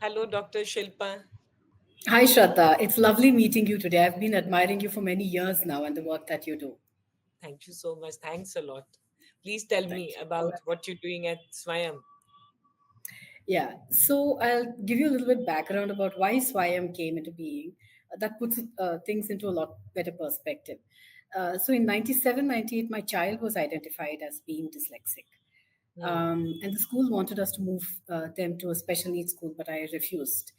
Hello, Dr. Shilpa. Hi, Shradha. It's lovely meeting you today. I've been admiring you for many years now and the work that you do. Thank you so much. Thanks a lot. Please tell me Thank you. about what you're doing at Swayam. Yeah, so I'll give you a little bit background about why Swayam came into being. That puts things into a lot better perspective. So in 97, 98, my child was identified as being dyslexic. Hmm. And the school wanted us to move them to a special needs school, but I refused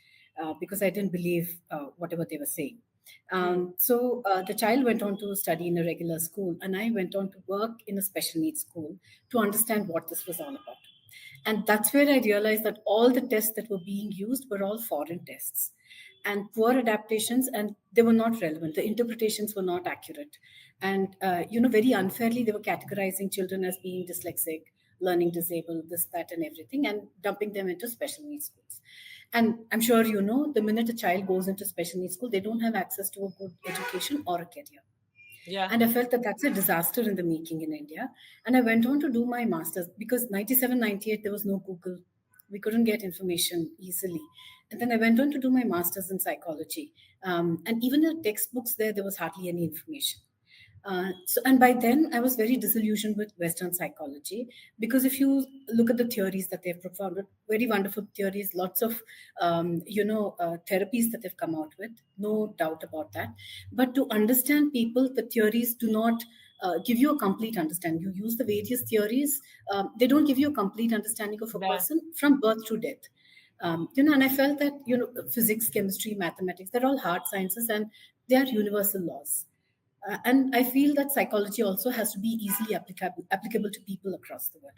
because I didn't believe whatever they were saying. Hmm. So the child went on to study in a regular school, and I went on to work in a special needs school to understand what this was all about. And that's where I realized that all the tests that were being used were all foreign tests and poor adaptations, and they were not relevant. The interpretations were not accurate. And, very unfairly, they were categorizing children as being dyslexic, learning disabled, this, that, and everything, and dumping them into special needs schools. And I'm sure you know the minute a child goes into special needs school, they don't have access to a good education or a career. Yeah. And I felt that that's a disaster in the making in India. And I went on to do my master's because 97, 98, there was no Google. We couldn't get information easily. And then I went on to do my master's in psychology. And even the textbooks there was hardly any information. And by then, I was very disillusioned with Western psychology because if you look at the theories that they've propounded, very wonderful theories, lots of therapies that they've come out with, no doubt about that. But to understand people, the theories do not give you a complete understanding. You use the various theories, they don't give you a complete understanding of a Yeah. person from birth to death. And I felt that physics, chemistry, mathematics, they're all hard sciences and they are universal laws. And I feel that psychology also has to be easily applicable to people across the world.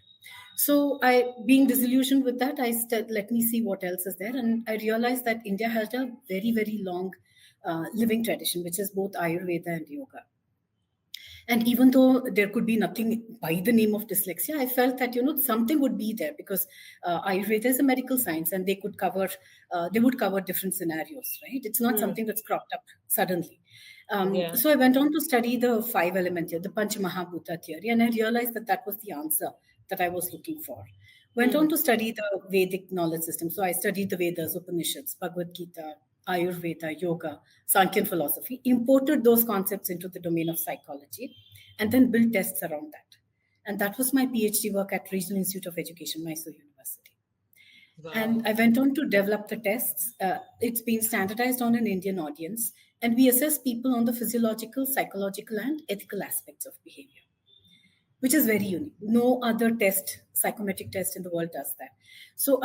So I, being disillusioned with that, I said, let me see what else is there. And I realized that India has a very, very long living tradition, which is both Ayurveda and yoga. And even though there could be nothing by the name of dyslexia, I felt that something would be there because Ayurveda is a medical science, and they would cover different scenarios, right? It's not Hmm. something that's cropped up suddenly. Yeah. So I went on to study the five element theory, the Panch Mahabhuta theory, and I realized that that was the answer that I was looking for. Went on Hmm. to study the Vedic knowledge system. So I studied the Vedas, Upanishads, Bhagavad Gita, Ayurveda, yoga, Sankhyan philosophy, imported those concepts into the domain of psychology, and then built tests around that. And that was my PhD work at Regional Institute of Education, Mysore University. And Wow. I went on to develop the tests. It's been standardized on an Indian audience, and we assess people on the physiological, psychological, and ethical aspects of behavior, which is very unique. No other test, psychometric test in the world does that. So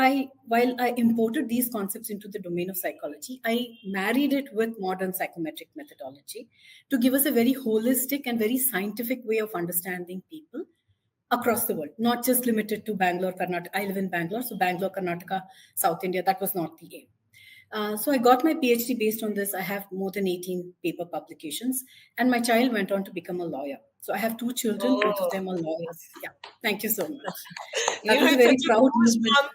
while I imported these concepts into the domain of psychology, I married it with modern psychometric methodology to give us a very holistic and very scientific way of understanding people across the world, not just limited to Bangalore, Karnataka. I live in Bangalore, so Bangalore, Karnataka, South India, that was not the aim. So I got my PhD based on this. I have more than 18 paper publications, and my child went on to become a lawyer. So I have two children, both of Oh, them are lawyers. Yeah, thank you so much. That was a it's very such a proud moment. goosebump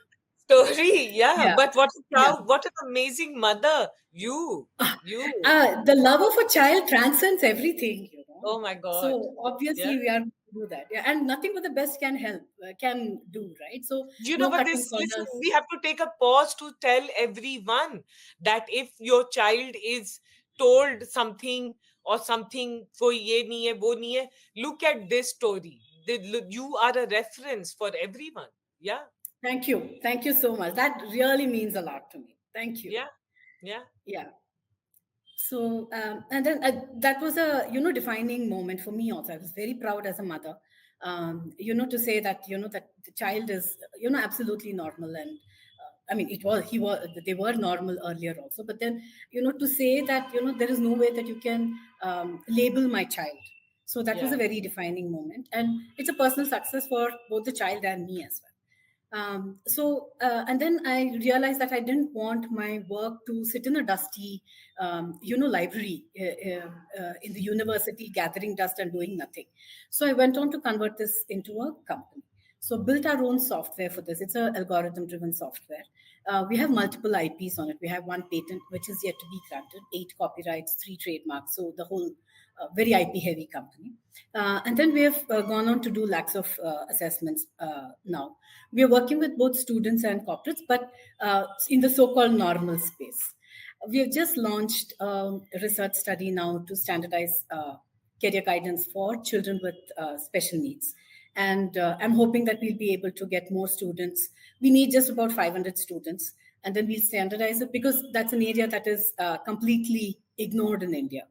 story. Yeah, Yeah, but what a yeah. proud, what an amazing mother. You. The love of a child transcends everything, you know. Oh my God. So Yeah. obviously we are to do that. Yeah, and nothing but the best can help, can do, right? So You know no what, cutting this corners. we have to take a pause to tell everyone that if your child is told something or something koi ye nahi hai wo nahi hai, look at this story. You are a reference for everyone. Yeah. Thank you. Thank you so much. That really means a lot to me. Thank you. Yeah. Yeah. Yeah. So and then that was a defining moment for me also. I was very proud as a mother, to say that that the child is absolutely normal. And I mean, it was he was they were normal earlier also, but then to say that there is no way that you can label my child. So that was a Yeah. very defining moment, and it's a personal success for both the child and me as well. And then I realized that I didn't want my work to sit in a dusty, library in the university, gathering dust and doing nothing. So I went on to convert this into a company. So built our own software for this. It's a algorithm-driven software. We have multiple IPs on it. We have one patent which is yet to be granted, 8 copyrights, 3 trademarks. So the whole very IP heavy company. And then we have gone on to do lakhs of assessments now. We are working with both students and corporates, but in the so called normal space. We have just launched a research study now to standardize career guidance for children with special needs. And I'm hoping that we'll be able to get more students. We need just about 500 students, and then we'll standardize it because that's an area that is completely ignored in India.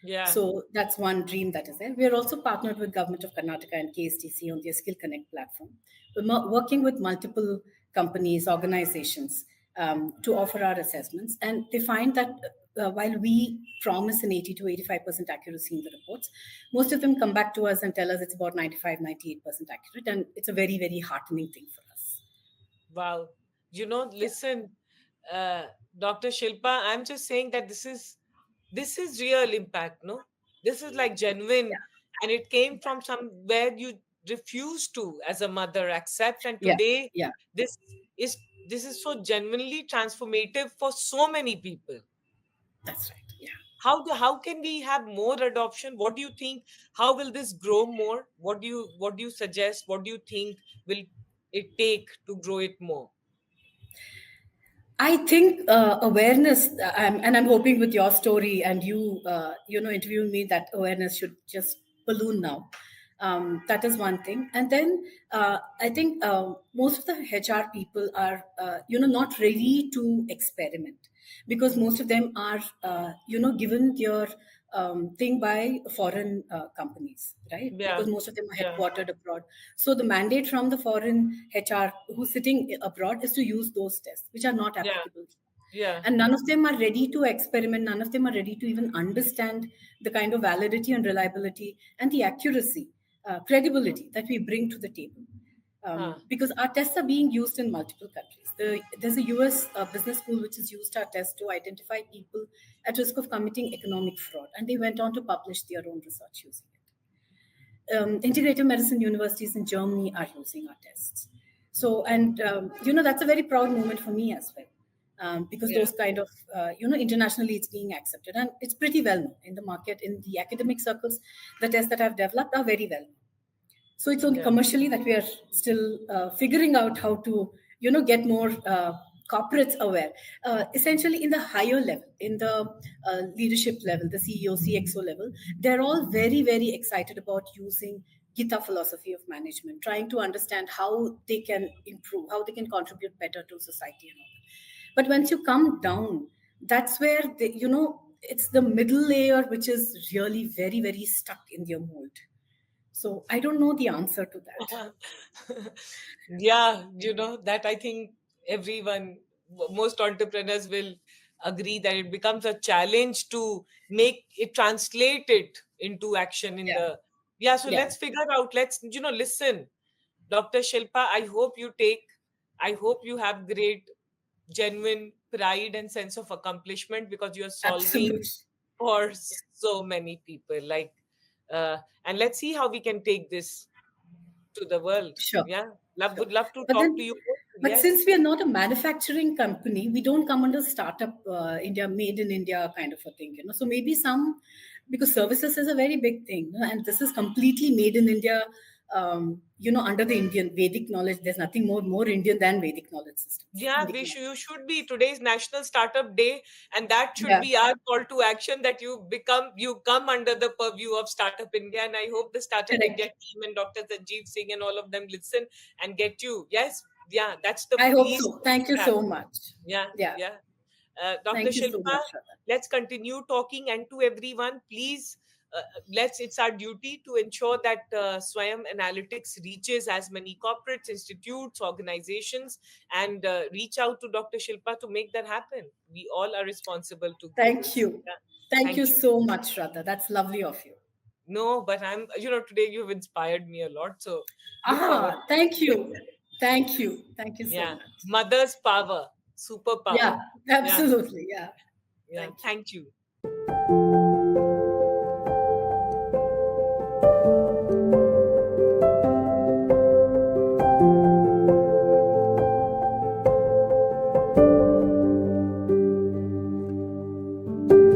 Yeah. So that's one dream that is there. We are also partnered with Government of Karnataka and KSTC on their Skill Connect platform. We're working with multiple companies, organizations to offer our assessments. And they find that while we promise an 80 to 85% accuracy in the reports, most of them come back to us and tell us it's about 95, 98% accurate. And it's a very, very heartening thing for us. Wow. Yeah, Listen, uh, Dr. Shilpa, I'm just saying that this is real impact, no? This is like genuine, and it came from somewhere you refuse to, as a mother, accept. And yeah, today, yeah, this this is so genuinely transformative for so many people. that's right. Yeah. How can we have more adoption? What do you think? How will this grow more? What do you suggest? What do you think will it take to grow it more? I think awareness, and I'm hoping with your story and you, interviewing me, that awareness should just balloon now. That is one thing, and then I think most of the HR people are, not ready to experiment because Hmm. most of them are, given their thing by foreign companies, right? Yeah, Because most of them are yeah, headquartered abroad. So the mandate from the foreign HR who's sitting abroad is to use those tests, which are not yeah, applicable. yeah. And none of them are ready to experiment. None of them are ready to even understand the kind of validity and reliability and the accuracy, credibility that we bring to the table. Huh. Because our tests are being used in multiple countries. There's a US business school which has used our test to identify people at risk of committing economic fraud, and they went on to publish their own research using it. Integrative medicine universities in Germany are using our tests. So, and that's a very proud moment for me as well, because Yeah, those kind of internationally it's being accepted, and it's pretty well known in the market, in the academic circles. The tests that I've developed are very well known. So it's only yeah. commercially that we are still figuring out how to, get more corporates aware. Essentially, in the higher level, in the leadership level, the CEO, CXO level, they're all very, very excited about using Gita philosophy of management, trying to understand how they can improve, how they can contribute better to society and all that. But once you come down, that's where it's the middle layer which is really very, very stuck in their mold. So I don't know the answer to that. Yeah, that I think everyone, most entrepreneurs will agree that it becomes a challenge to make it, translate it into action in Yeah, the. Yeah, so yeah, let's figure out, let's, listen, Dr. Shilpa, I hope you have great, genuine pride and sense of accomplishment because you're solving absolutely. for Yeah, so many people. Like, and let's see how we can take this to the world. sure, Yeah, sure. would love to But talk to then, you more. but since Yes. we are not a manufacturing company, we don't come under startup India, made in India kind of a thing, So maybe some, because services is a very big thing, and this is completely made in India. Under the Indian Vedic knowledge, there's nothing more Indian than Vedic knowledge systems, Yeah, Indic knowledge. you should be. Today's National Startup Day, and that should Yeah, be our call to action, that you come under the purview of Startup India. And I hope the Startup India correct. team and Dr. Sanjeev Singh and all of them listen and get you. Yes, yeah, that's the I hope please so. Thank you have. so much. Yeah, Yeah, yeah. Dr. thank you so Shilpa, much, Shraddha. let's continue talking. And to everyone, please, it's our duty to ensure that Swayam Analytics reaches as many corporates, institutes, organizations, and reach out to Dr. Shilpa to make that happen. We all are responsible to grow Thank this. you. Yeah. Thank you Thank you. so much, Shraddha. That's lovely of you. No, but today you've inspired me a lot. So look forward Ah, thank to you. it. Thank you. Thank you so Yeah. much. Mother's power, Yeah, superpower. Yeah. absolutely. Yeah. Yeah. Thank you. Thank you.